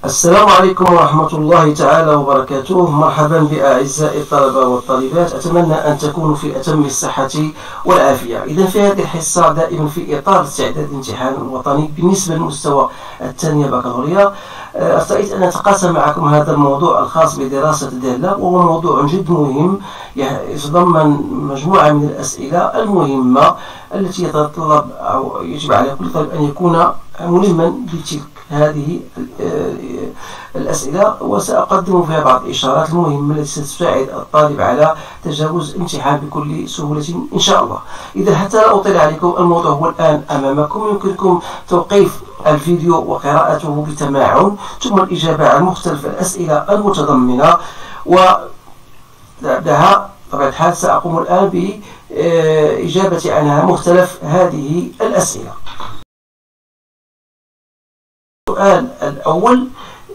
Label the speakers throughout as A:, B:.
A: السلام عليكم ورحمة الله تعالى وبركاته. مرحبا بأعزائي الطلبة والطالبات، أتمنى أن تكونوا في أتم الصحة والعافية. إذا في هذه الحصة دائما في إطار استعداد الامتحان الوطني بالنسبة للمستوى الثانية بكالوريا، ارتأيت أن أتقاسم معكم هذا الموضوع الخاص بدراسة الدالة، وهو موضوع جد مهم يتضمن مجموعة من الأسئلة المهمة التي يتطلب أو يجب على كل طالب أن يكون ملما بتلك هذه الأسئلة، وسأقدم فيها بعض الإشارات المهمة التي ستساعد الطالب على تجاوز الامتحان بكل سهولة إن شاء الله. إذا حتى لا أطيل عليكم، الموضوع هو الآن أمامكم، يمكنكم توقيف الفيديو وقراءته بتمعن، ثم الإجابة على مختلف الأسئلة المتضمنة. وبعدها بطبيعة الحال سأقوم الآن بإجابة عنها مختلف هذه الأسئلة. السؤال الأول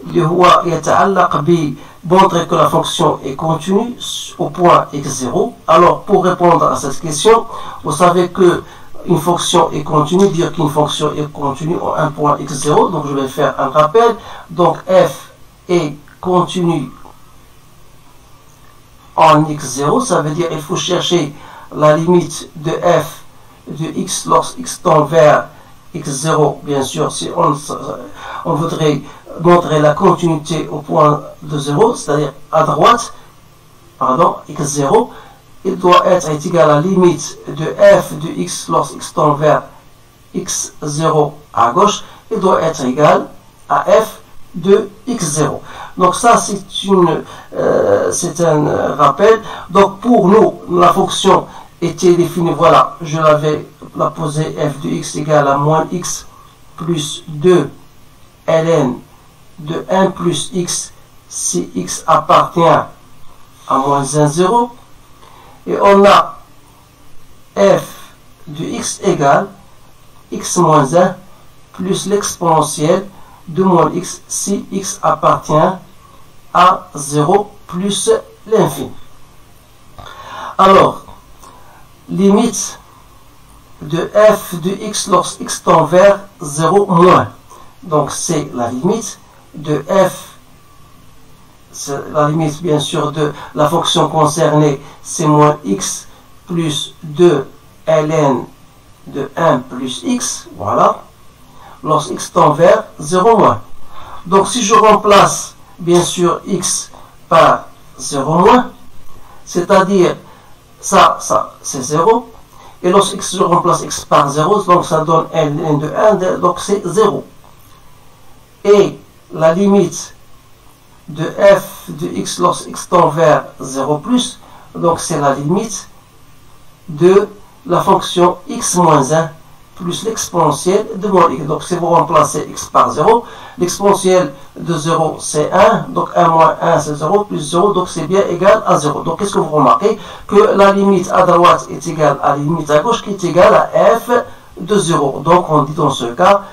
A: اللي هو يتعلق ب montrer que la fonction est continue au point x0. Alors pour répondre à cette question, vous savez que une fonction est continue, dire qu'une fonction est continue à un point x0, donc je vais faire un rappel. Donc f est continue en x0, ça veut dire qu'il faut chercher la limite de f de x lorsque x tend vers x0. Bien sûr, si on voudrait montrer la continuité au point de 0, c'est-à-dire à droite, pardon, x0, il doit être égal à la limite de f de x lorsque x tend vers x0 à gauche, il doit être égal à f de x0. Donc ça, c'est un rappel. Donc pour nous, la fonction était définie, voilà, je l'avais posée, f de x égale à moins x plus 2 ln de 1 plus x si x appartient à moins 1, 0. Et on a f de x égale x moins 1 plus l'exponentielle de moins x si x appartient à 0 plus l'infini. Alors, limite de f de x lorsque x tend vers 0 moins. Donc c'est la limite de f, c'est la limite bien sûr de la fonction concernée, c'est moins x plus 2 ln de 1 plus x, voilà, lorsque x tend vers 0 moins. Donc si je remplace bien sûr x par 0 moins, c'est-à-dire ça c'est 0, et lorsque je remplace x par 0, donc ça donne ln de 1, donc c'est 0. Et la limite de f de x lorsque x tend vers 0 plus, donc c'est la limite de la fonction x moins 1 plus l'exponentielle de moins x. Donc si vous remplacez x par 0, l'exponentielle de 0 c'est 1, donc 1 moins 1 c'est 0, plus 0, donc c'est bien égal à 0. Donc qu'est-ce que vous remarquez? Que la limite à droite est égale à la limite à gauche qui est égale à f de 0. Donc on dit dans ce cas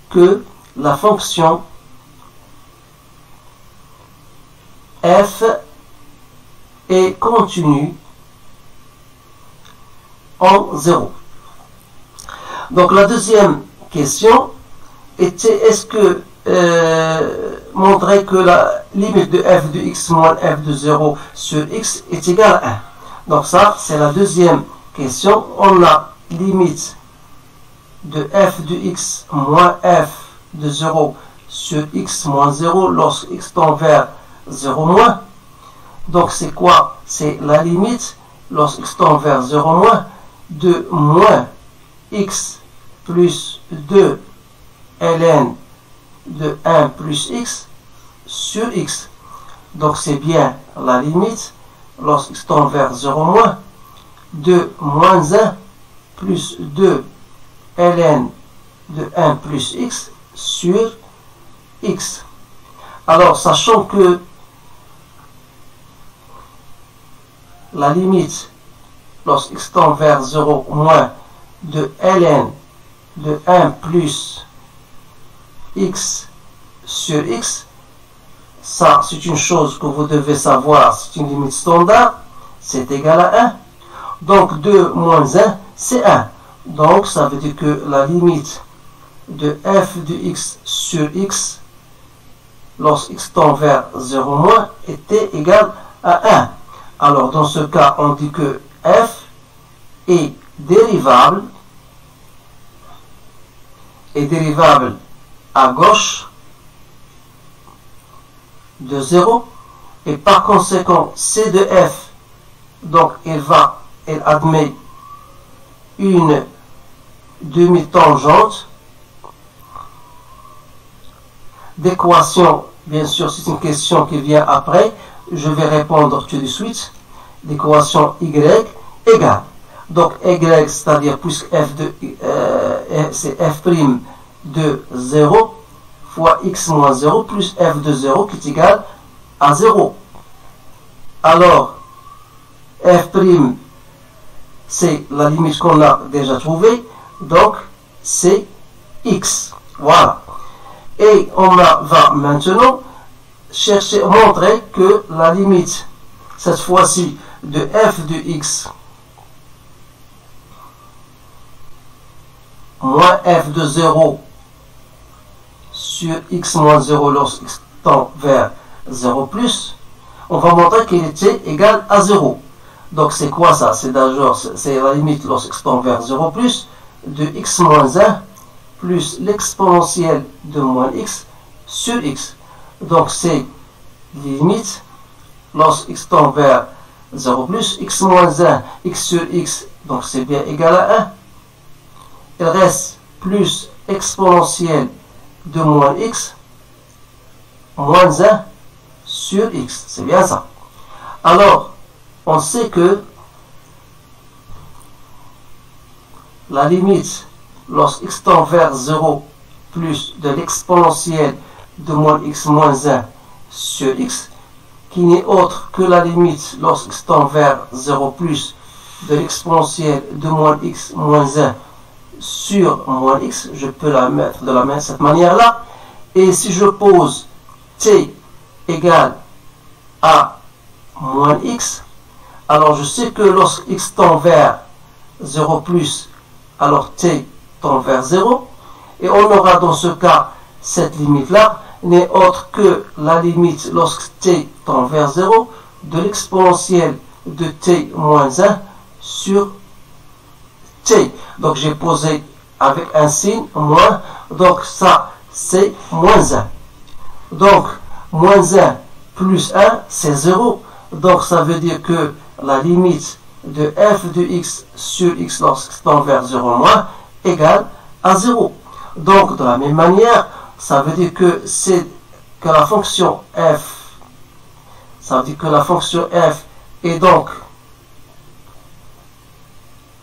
A: que la fonction f est continue en 0. Donc la deuxième question était, est-ce que montrer que la limite de f de x moins f de 0 sur x est égale à 1. Donc ça, c'est la deuxième question. On a limite de f de x moins f de 0 sur x moins 0 lorsque x tend vers 0 moins. Donc c'est quoi? C'est la limite lorsque x tend vers 0 moins de moins x plus 2 ln de 1 plus x sur x. Donc c'est bien la limite lorsque x tend vers 0 moins de moins 1 plus 2 ln de 1 plus x sur x. Alors sachant que la limite lorsque x tend vers 0 moins de ln de 1 plus x sur x, ça c'est une chose que vous devez savoir, c'est une limite standard, c'est égal à 1. Donc 2 moins 1 c'est 1. Donc ça veut dire que la limite de f de x sur x lorsque x tend vers 0 moins était égal à 1. Alors dans ce cas, on dit que f est dérivable à gauche de 0 et par conséquent c de f, donc elle admet une demi-tangente d'équation, bien sûr c'est une question qui vient après, je vais répondre tout de suite, d'équation y égale, donc y c'est-à-dire puisque c'est f' de 0 fois x moins 0 plus f de 0 qui est égal à 0. Alors f' c'est la limite qu'on a déjà trouvée, donc c'est x. Voilà. Et on va maintenant montrer que la limite, cette fois-ci, de f de x moins f de 0 sur x moins 0 lorsque x tend vers 0 plus, on va montrer qu'il était égal à 0. Donc c'est quoi ça? C'est la limite lorsque x tend vers 0 plus de x moins 1 plus l'exponentielle de moins x sur x. Donc c'est limite lorsque x tend vers 0 plus x moins 1 x sur x, donc c'est bien égal à 1. Il reste plus exponentielle de moins x moins 1 sur x. C'est bien ça. Alors, on sait que la limite lorsque x tend vers 0 plus de l'exponentielle de moins x moins 1 sur x, qui n'est autre que la limite lorsque x tend vers 0 plus de l'exponentielle de moins x moins 1 sur moins x, je peux la mettre de cette manière-là. Et si je pose t égale à moins x, alors je sais que lorsque x tend vers 0 plus, alors t tend vers 0. Et on aura dans ce cas, cette limite-là n'est autre que la limite lorsque t tend vers 0 de l'exponentielle de t moins 1 sur t. Donc j'ai posé avec un signe moins, donc ça c'est moins 1. Donc moins 1 plus 1 c'est 0. Donc ça veut dire que la limite de f de x sur x lorsque tend vers 0 moins égale à 0. Donc de la même manière, ça veut dire que la fonction f, est donc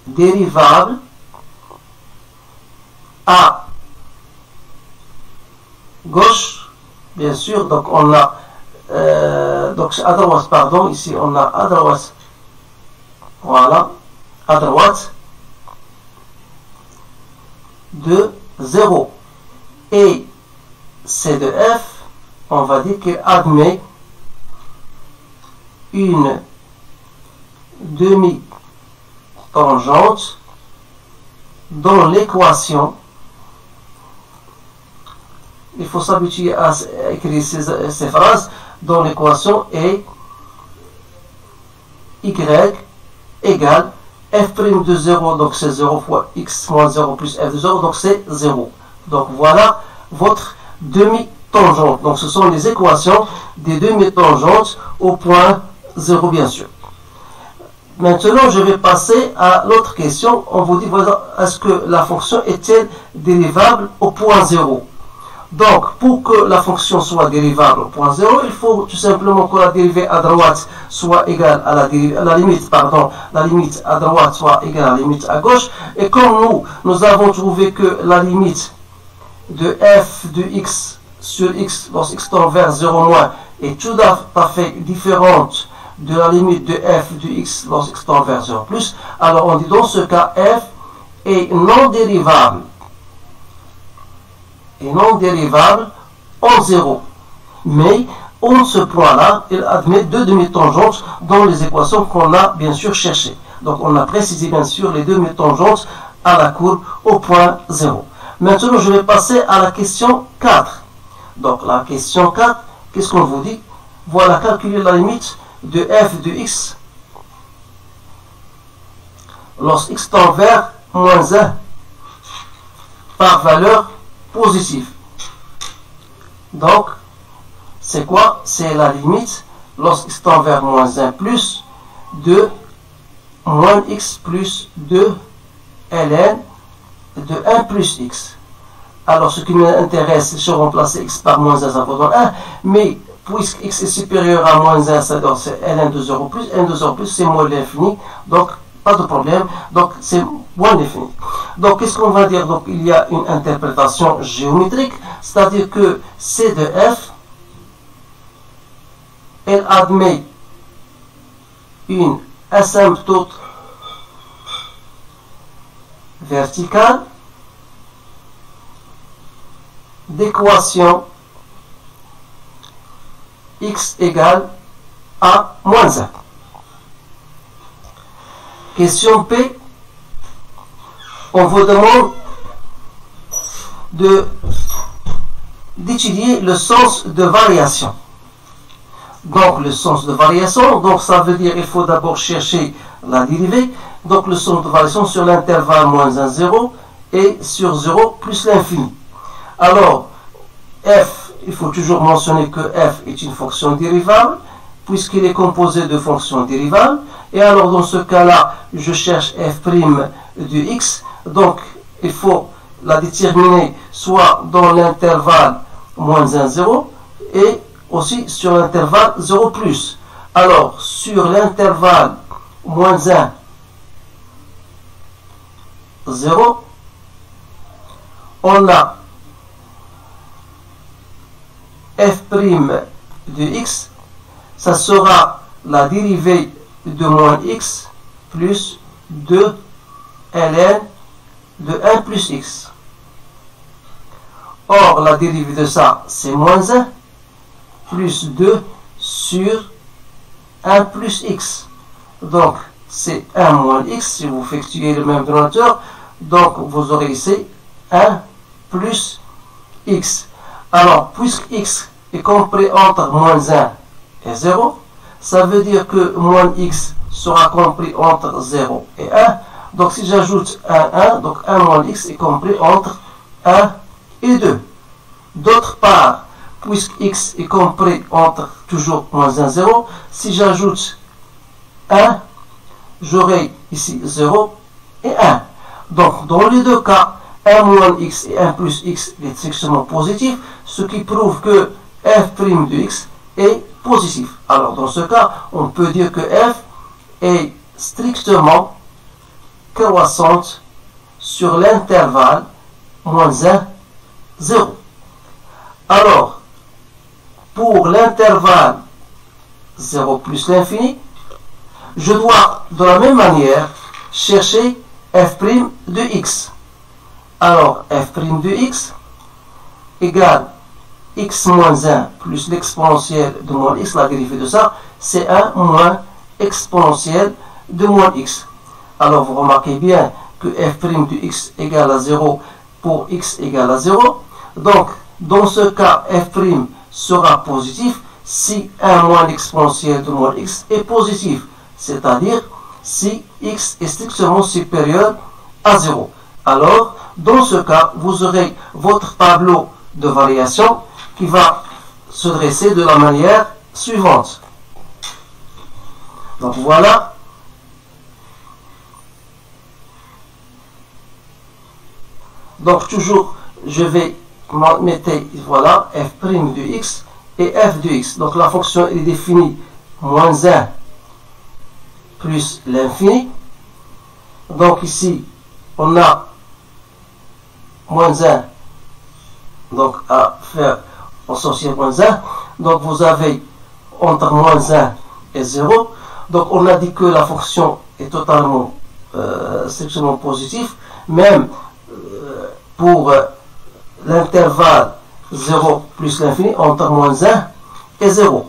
A: dérivable à gauche, bien sûr. Donc on a donc à droite, pardon, ici on a à droite, voilà, à droite de 0. Et c de f, on va dire qu'il admet une demi-tangente dans l'équation. Il faut s'habituer à écrire ces phrases dans l'équation et y égale f' de 0, donc c'est 0 fois x moins 0 plus f de 0, donc c'est 0. Donc voilà votre demi-tangente. Donc ce sont les équations des demi-tangentes au point 0, bien sûr. Maintenant, je vais passer à l'autre question. On vous dit, voilà, est-ce que la fonction est-elle dérivable au point 0? Donc, pour que la fonction soit dérivable au point 0, il faut tout simplement que la dérivée à droite soit égale à la limite à droite soit égale à la limite à gauche. Et comme nous avons trouvé que la limite de f de x sur x lorsque x tend vers 0 moins est tout à fait différente de la limite de f de x lorsque x tend vers 0 plus, alors on dit dans ce cas f est non dérivable en 0. Mais en ce point-là, il admet deux demi-tangentes dans les équations qu'on a bien sûr cherchées. Donc on a précisé bien sûr les demi-tangentes à la courbe au point 0. Maintenant, je vais passer à la question 4. Donc la question 4, qu'est-ce qu'on vous dit? Voilà, calculer la limite de f de x lorsque x tend vers moins 1 par valeur positive. Donc, c'est quoi? C'est la limite lorsque x tend vers moins 1 plus de moins x plus 2 ln de 1 plus x. Alors, ce qui nous intéresse, c'est de remplacer x par moins 1, ça vaut 1, mais puisque x est supérieur à moins 1, c'est ln de 0 plus, ln de 0 plus, c'est moins l'infini, donc pas de problème, donc c'est moins l'infini. Donc, qu'est-ce qu'on va dire? Donc, il y a une interprétation géométrique, c'est-à-dire que c de f, elle admet une asymptote verticale d'équation x égale à moins 1. Question P, on vous demande d'étudier le sens de variation. Donc le sens de variation, donc ça veut dire il faut d'abord chercher la dérivée. Donc le sens de variation sur l'intervalle moins 1, 0 et sur 0 plus l'infini. Alors, f, il faut toujours mentionner que f est une fonction dérivable, puisqu'il est composé de fonctions dérivables. Et alors, dans ce cas-là, je cherche f' de x. Donc, il faut la déterminer soit dans l'intervalle moins 1, 0, et aussi sur l'intervalle 0 plus. Alors, sur l'intervalle moins 1, 0, on a f' de x, ça sera la dérivée de moins x plus 2 ln de 1 plus x. Or, la dérivée de ça, c'est moins 1 plus 2 sur 1 plus x. Donc, c'est 1 moins x, si vous effectuez le même dénominateur. Donc, vous aurez ici 1 plus x. Alors, puisque x est compris entre moins 1 et 0, ça veut dire que moins x sera compris entre 0 et 1. Donc, si j'ajoute 1, donc 1 moins x est compris entre 1 et 2. D'autre part, puisque x est compris entre toujours moins 1 et 0, si j'ajoute 1, j'aurai ici 0 et 1. Donc, dans les deux cas, 1 moins x et 1 plus x est strictement positif, ce qui prouve que f' de x est positif. Alors, dans ce cas, on peut dire que f est strictement croissante sur l'intervalle moins 1, 0. Alors, pour l'intervalle 0 plus l'infini, je dois de la même manière chercher f' de x. Alors, f' de x égale x moins 1 plus l'exponentielle de moins x, la dérivée de ça, c'est 1 moins exponentielle de moins x. Alors, vous remarquez bien que f' de x égale à 0 pour x égale à 0. Donc, dans ce cas, f' sera positif si 1 moins l'exponentielle de moins x est positif, c'est-à-dire si x est strictement supérieur à 0. Alors, dans ce cas, vous aurez votre tableau de variation qui va se dresser de la manière suivante. Donc voilà. Donc toujours, je vais mettre, voilà, f' de x et f de x. Donc la fonction est définie moins 1 plus l'infini. Donc ici, on a moins 1, donc à faire associer moins 1. Donc vous avez entre moins 1 et 0. Donc on a dit que la fonction est totalement strictement positive, même pour l'intervalle 0 plus l'infini entre moins 1 et 0.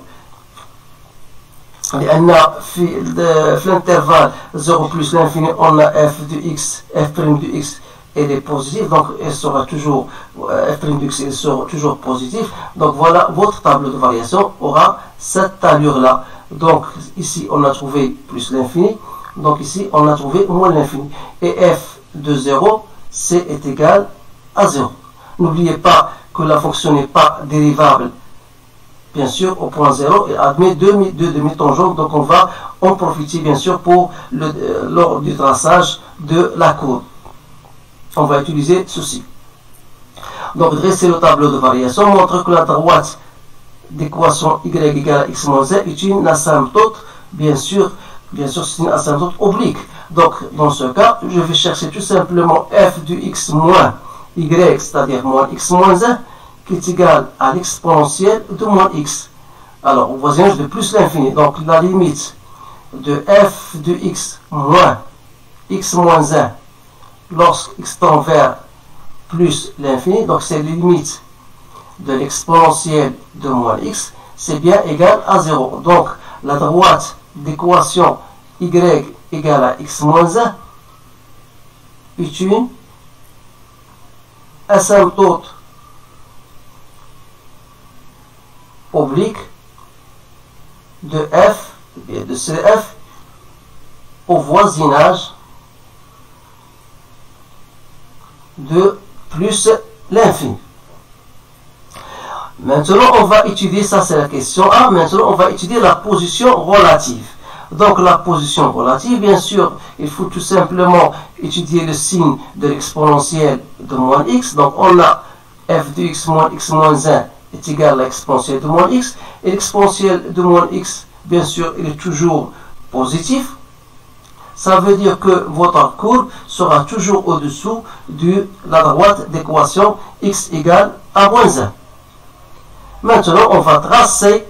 A: لأن في l'intervalle 0 plus l'infini on a f de x, f' de x elle est positive, donc elle sera toujours, f' de x elle sera toujours positive. Donc voilà, votre tableau de variation aura cette allure-là. Donc ici, on a trouvé plus l'infini. Donc ici, on a trouvé moins l'infini. Et f de 0, c est égal à 0. N'oubliez pas que la fonction n'est pas dérivable, bien sûr, au point 0, et admet deux demi-tangentes. Donc on va en profiter, bien sûr, lors du traçage de la courbe. On va utiliser ceci. Donc dresser le tableau de variation montre que la droite d'équation y égale à x moins 1 est une asymptote, bien sûr c'est une asymptote oblique. Donc dans ce cas, je vais chercher tout simplement f de x moins y, c'est-à-dire moins x moins 1, qui est égal à l'exponentielle de moins x. Alors au voisinage de plus l'infini, donc la limite de f de x moins 1 lorsque x tend vers plus l'infini, donc c'est la limite de l'exponentielle de moins x, c'est bien égal à 0. Donc la droite d'équation y égale à x moins 1 est une asymptote oblique de f et de cf au voisinage de plus l'infini. Maintenant, on va étudier, ça c'est la question A, maintenant on va étudier la position relative. Donc la position relative, bien sûr, il faut tout simplement étudier le signe de l'exponentielle de moins x. Donc on a f de x moins 1 est égal à l'exponentielle de moins x. Et l'exponentielle de moins x, bien sûr, il est toujours positif. Ça veut dire que votre courbe sera toujours au-dessous de la droite d'équation x égale à moins 1. Maintenant, on va tracer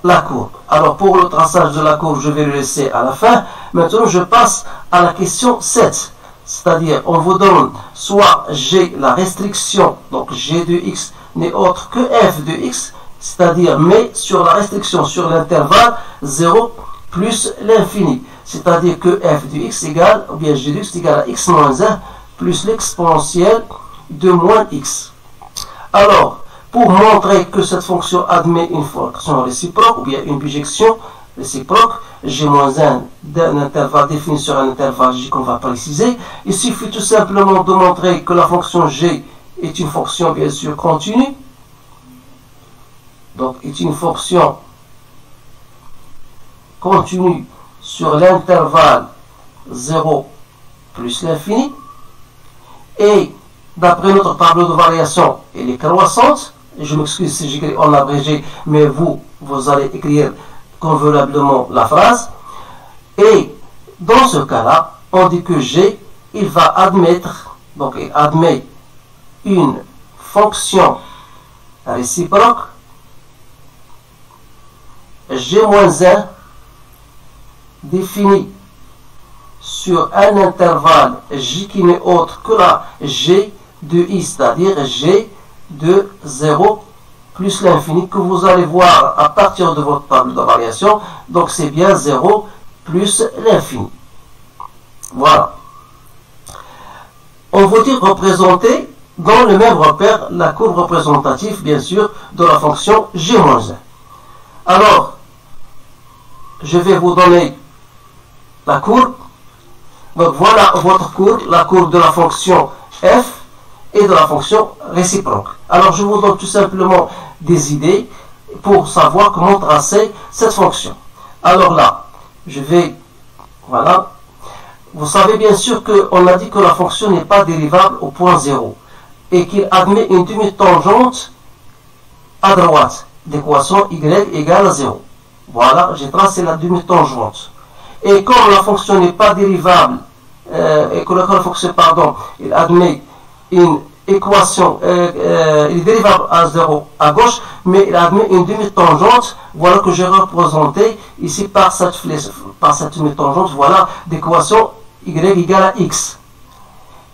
A: la courbe. Alors, pour le traçage de la courbe, je vais le laisser à la fin. Maintenant, je passe à la question 7. C'est-à-dire, on vous donne soit g, la restriction, donc g de x n'est autre que f de x, c'est-à-dire, mais sur la restriction, sur l'intervalle 0 plus l'infini. C'est-à-dire que f de x égale, ou bien g de x égale à x moins 1 plus l'exponentielle de moins x. Alors, pour montrer que cette fonction admet une fonction réciproque, ou bien une bijection réciproque, g-1 d'un intervalle défini sur un intervalle j qu'on va préciser, il suffit tout simplement de montrer que la fonction g est une fonction bien sûr continue, donc est une fonction continue sur l'intervalle 0 plus l'infini, et d'après notre tableau de variation, elle est croissante. Je m'excuse si j'écris en abrégé, mais vous allez écrire convenablement la phrase. Et dans ce cas-là, on dit que G, il va admettre, donc il admet une fonction réciproque G-1 définie sur un intervalle J qui n'est autre que la G de I, c'est-à-dire G de 0 plus l'infini que vous allez voir à partir de votre table de variation. Donc c'est bien 0 plus l'infini. Voilà. On vous dit représenter dans le même repère la courbe représentative, bien sûr, de la fonction G-1. Alors, je vais vous donner la courbe. Donc voilà votre courbe, la courbe de la fonction f et de la fonction réciproque. Alors je vous donne tout simplement des idées pour savoir comment tracer cette fonction. Alors là, je vais, voilà, vous savez bien sûr qu'on a dit que la fonction n'est pas dérivable au point 0 et qu'il admet une demi-tangente à droite d'équation y égale à 0. Voilà, j'ai tracé la demi-tangente. Et comme la fonction n'est pas dérivable, et que la fonction, pardon, il admet une équation, il est dérivable à 0 à gauche, mais il admet une demi-tangente, voilà que j'ai représenté ici par cette flèche, par cette demi-tangente, voilà, d'équation y égale à x.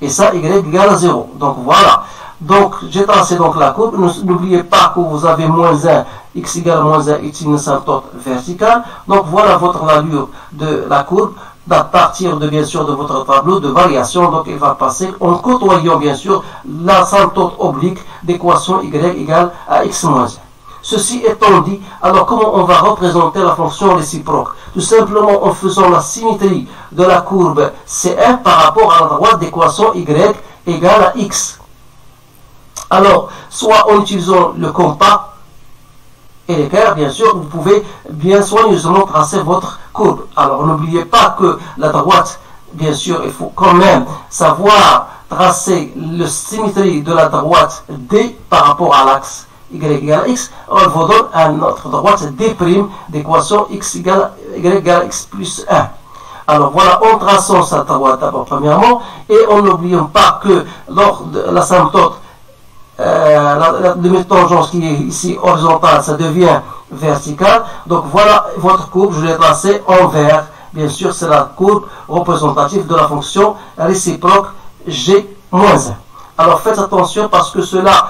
A: Et ça, y égale à 0. Donc voilà. Donc j'ai tracé donc la courbe. N'oubliez pas que vous avez moins 1, x égale moins 1 est une asymptote verticale. Donc voilà votre allure de la courbe d'à partir de bien sûr de votre tableau de variation, donc il va passer en côtoyant bien sûr l'asymptote oblique d'équation y égale à x moins 1. Ceci étant dit, alors comment on va représenter la fonction réciproque? Tout simplement en faisant la symétrie de la courbe C1 par rapport à la droite d'équation y égale à x. Alors, soit en utilisant le compas et l'équerre, bien sûr, vous pouvez bien soigneusement tracer votre courbe. Alors, n'oubliez pas que la droite, bien sûr, il faut quand même savoir tracer la symétrie de la droite D par rapport à l'axe y égale à x. On vous donne à notre droite D' d'équation x égale à x plus 1. Alors voilà, en traçant cette droite d'abord premièrement, et en n'oubliant pas que lors de l'asymptote, la demi-tangence qui est ici horizontale, ça devient verticale. Donc voilà votre courbe, je l'ai tracée en vert. Bien sûr, c'est la courbe représentative de la fonction réciproque G-1. Alors faites attention parce que cela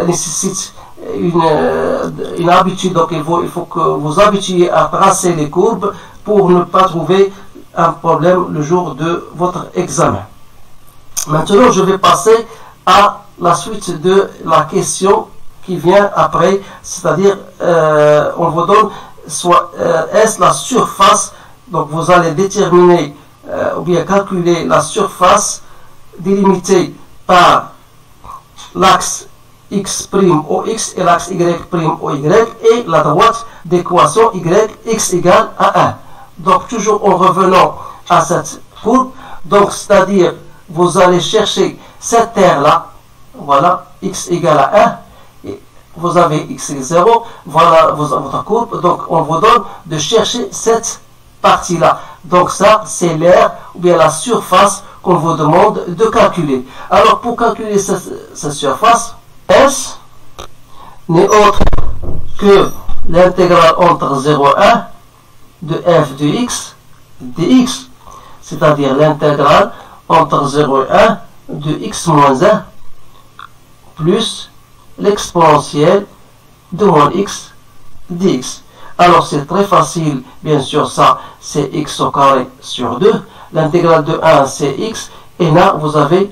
A: nécessite une habitude. Donc il faut que vous habituiez à tracer les courbes pour ne pas trouver un problème le jour de votre examen. Maintenant, je vais passer à la suite de la question qui vient après, c'est-à-dire on vous donne soit est-ce la surface, donc vous allez déterminer ou bien calculer la surface délimitée par l'axe x' au x et l'axe y' au y et la droite d'équation y x égale à 1. Donc toujours en revenant à cette courbe, donc c'est-à-dire vous allez chercher cette terre-là, voilà, x égale à 1, et vous avez x égale 0, voilà votre courbe, donc on vous donne de chercher cette partie-là. Donc ça, c'est l'aire ou bien la surface qu'on vous demande de calculer. Alors pour calculer cette surface, S n'est autre que l'intégrale entre 0 et 1 de f de x dx, c'est-à-dire l'intégrale entre 0 et 1 de x moins 1 plus l'exponentielle de moins x dx. Alors c'est très facile, bien sûr, ça c'est x au carré sur 2, l'intégrale de 1 c'est x, et là vous avez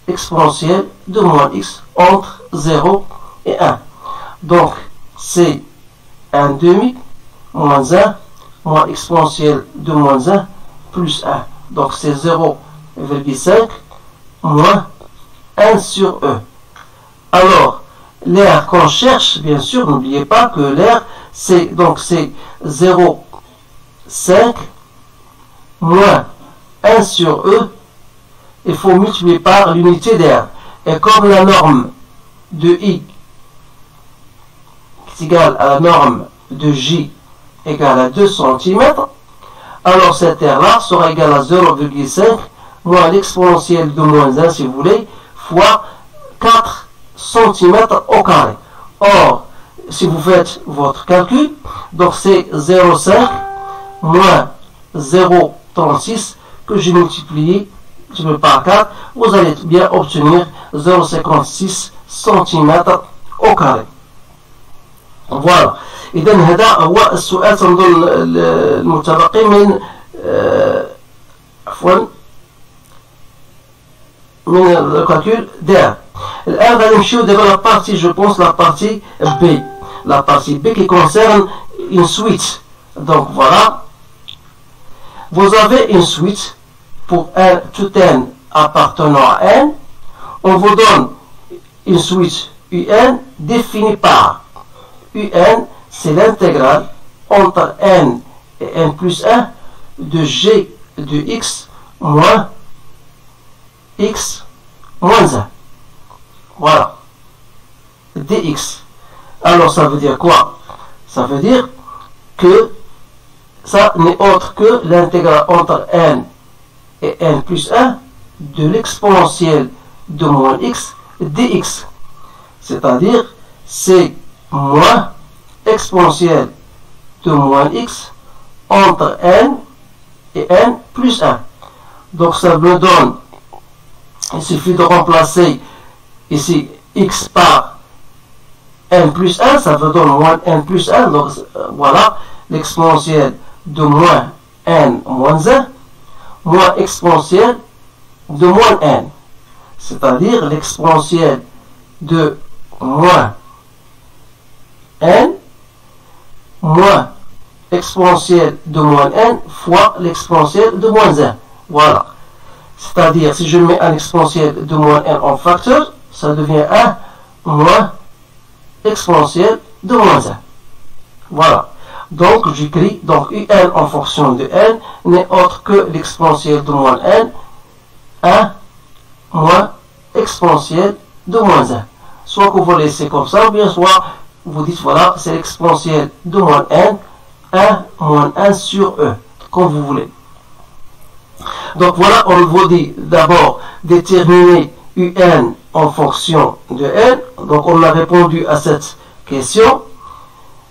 A: exponentielle de moins x entre 0 et 1. Donc c'est 1 demi moins 1 moins exponentielle de moins 1 plus 1. Donc c'est 0,5 moins 1 sur E. Alors, l'aire qu'on cherche, bien sûr, n'oubliez pas que l'aire, c'est 0,5 moins 1 sur E. Il faut multiplier par l'unité d'air. Et comme la norme de I est égale à la norme de J égale à 2 cm, alors cette aire-là sera égale à 0,5 moins l'exponentielle de moins 1, si vous voulez, fois 4 cm au carré. Or, si vous faites votre calcul, donc c'est 0,5 moins 0,36 que j'ai multiplié par 4, vous allez bien obtenir 0,56 cm au carré. Voilà. إذا هذا هو السؤال تنظن المتبقي من من الكالكول داير. الآن غادي نمشيو دابا لا بارتي جو بونس لا بارتي B. La partie B qui concerne une suite. Donc voilà. Vous avez une suite pour un tout n appartenant à n. On vous donne une suite un définie par un, c'est l'intégrale entre n et n plus 1 de g de x moins x moins 1. Voilà. dx. Alors ça veut dire quoi? Ça veut dire que ça n'est autre que l'intégrale entre n et n plus 1 de l'exponentielle de moins x dx. C'est-à-dire c'est moins exponentielle de moins x entre n et n plus 1. Donc ça me donne, il suffit de remplacer ici x par n plus 1, ça me donne moins n plus 1. Donc voilà l'exponentielle de moins n moins 1 moins exponentielle de moins n. C'est-à-dire l'exponentielle de moins n moins exponentielle de moins n fois l'exponentielle de moins 1. Voilà. C'est-à-dire, si je mets un exponentiel de moins n en facteur, ça devient 1 moins exponentielle de moins 1. Voilà. Donc, j'écris, donc un en fonction de n n'est autre que l'exponentielle de moins n, 1 moins exponentielle de moins 1. Soit que vous laissez comme ça, ou bien soit vous dites, voilà, c'est l'exponentielle de moins n, 1 moins 1 sur e, comme vous voulez. Donc voilà, on vous dit d'abord déterminer un en fonction de n. Donc on a répondu à cette question.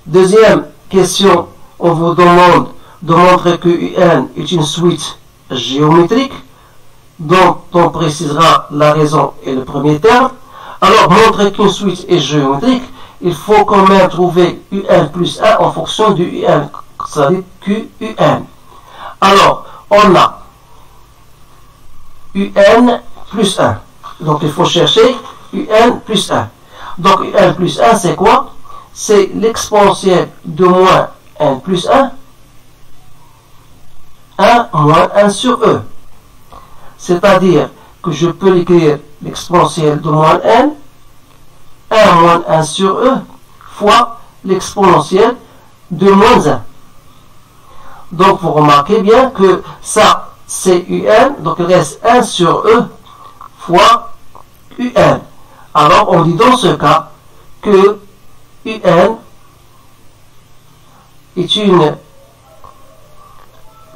A: Deuxième question, on vous demande de montrer que un est une suite géométrique, dont on précisera la raison et le premier terme. Alors, montrer qu'une suite est géométrique, il faut quand même trouver un plus 1 en fonction du un, c'est-à-dire QUN. Alors, on a UN plus 1. Donc, il faut chercher UN plus 1. Donc, UN plus 1, c'est quoi? C'est l'exponentielle de moins n plus 1, 1 moins 1 sur e. C'est-à-dire que je peux l'écrire l'exponentielle de moins n, 1 moins 1 sur e, fois l'exponentielle de moins 1. Donc, vous remarquez bien que ça, c'est un, donc il reste 1 sur e fois un. Alors, on dit dans ce cas que un est une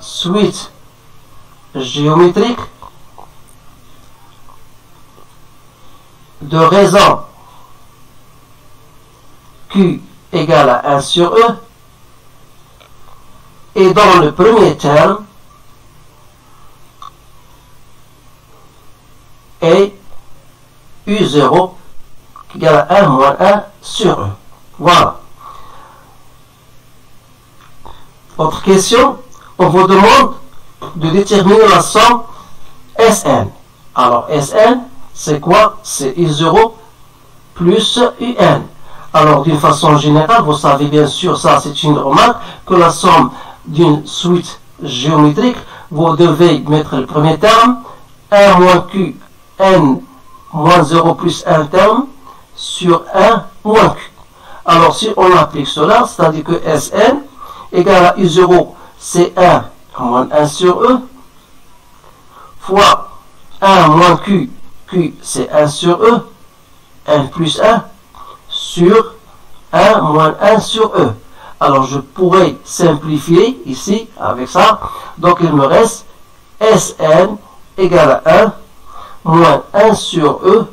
A: suite géométrique de raison Q égale à 1 sur E, et dans le premier terme est U0 qui égale à 1 moins 1 sur E. Voilà. Autre question, on vous demande de déterminer la somme Sn. Alors Sn, c'est quoi? C'est I0 plus Un. Alors d'une façon générale, vous savez bien sûr, ça c'est une remarque, que la somme d'une suite géométrique, vous devez mettre le premier terme, 1 moins Q, N moins 0 plus 1 terme, sur 1 moins Q. Alors si on applique cela, c'est-à-dire que Sn égale à I0, c'est 1 moins 1 sur E, fois 1 moins Q, Q c'est 1 sur E, 1 plus 1, sur 1 moins 1 sur E. Alors je pourrais simplifier ici avec ça. Donc il me reste Sn égale à 1 moins 1 sur E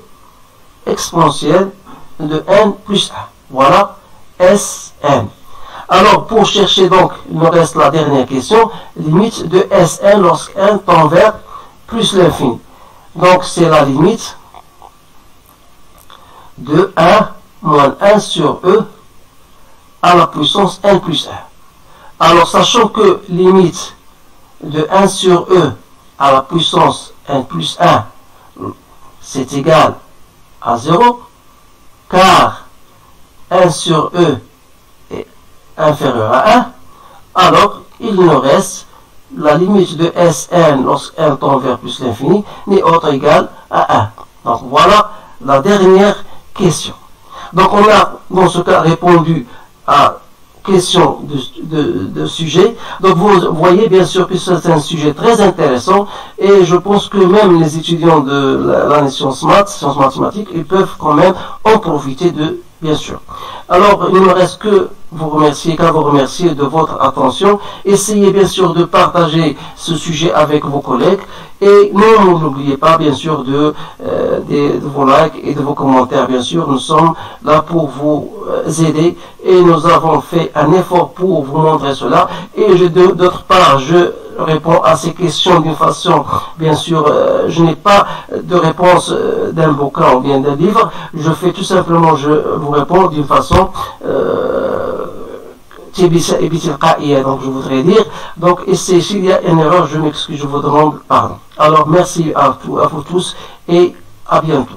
A: exponentielle de n plus 1. Voilà Sn. Alors pour chercher donc, il me reste la dernière question, limite de Sn lorsque n tend vers plus l'infini. Donc c'est la limite de 1 moins 1 sur E à la puissance n plus 1. Alors sachant que limite de 1 sur E à la puissance n plus 1 c'est égal à 0, car 1 sur E est inférieur à 1, alors il nous reste la limite de Sn lorsque n tend vers plus l'infini n'est autre égal à 1. Donc voilà la dernière question. Donc on a dans ce cas répondu à question de sujet. Donc vous voyez bien sûr que c'est un sujet très intéressant et je pense que même les étudiants de l'année sciences mathématiques, ils peuvent quand même en profiter de, bien sûr. Alors il ne me reste que vous remercier de votre attention. Essayez bien sûr de partager ce sujet avec vos collègues et n'oubliez pas bien sûr de vos likes et de vos commentaires. Bien sûr, nous sommes là pour vous aider et nous avons fait un effort pour vous montrer cela. Et d'autre part, je réponds à ces questions d'une façon, bien sûr, je n'ai pas de réponse d'un bouquin ou bien d'un livre. Je fais tout simplement, je vous réponds d'une façon donc je voudrais dire. Donc, et s'il y a une erreur, je m'excuse, je vous demande pardon. Alors, merci à vous tous et à bientôt.